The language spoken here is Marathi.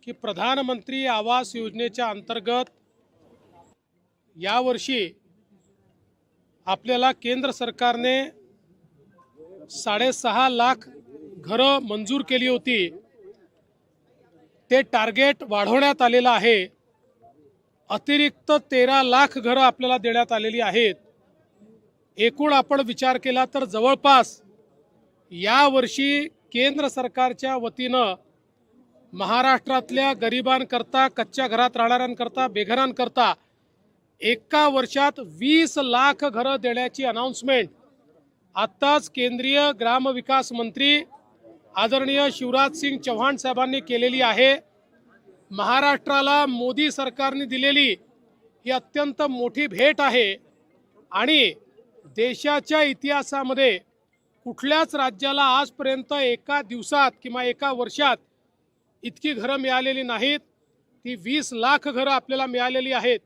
की प्रधानमंत्री आवास योजनेच्या अंतर्गत यावर्षी आपल्याला केंद्र सरकारने 6.5 लाख घरं मंजूर केली होती। ते टार्गेट वाढवण्यात आलेलं आहे। अतिरिक्त 13 लाख घरं आपल्याला देण्यात आलेली आहेत। एकूण आपण विचार केला तर जवळपास यावर्षी केंद्र सरकारच्या वतीनं महाराष्ट्रातल्या गरिबांकरता, कच्च्या घरात राहणाऱ्यांकरता, बेघरांकरता एका वर्षात 20 लाख घरं देण्याची अनाउन्समेंट आत्ताच केंद्रीय ग्रामविकास मंत्री आदरणीय शिवराज सिंग चौहान साहेबांनी केलेली आहे। महाराष्ट्राला मोदी सरकारने दिलेली ही अत्यंत मोठी भेट आहे आणि देशाच्या इतिहासामध्ये कुठल्याच राज्याला आजपर्यंत एका दिवसात किंवा एका वर्षात इतकी घरं मिळालेली नाहीत। ती 20 लाख घरं आपल्याला मिळालेली आहेत।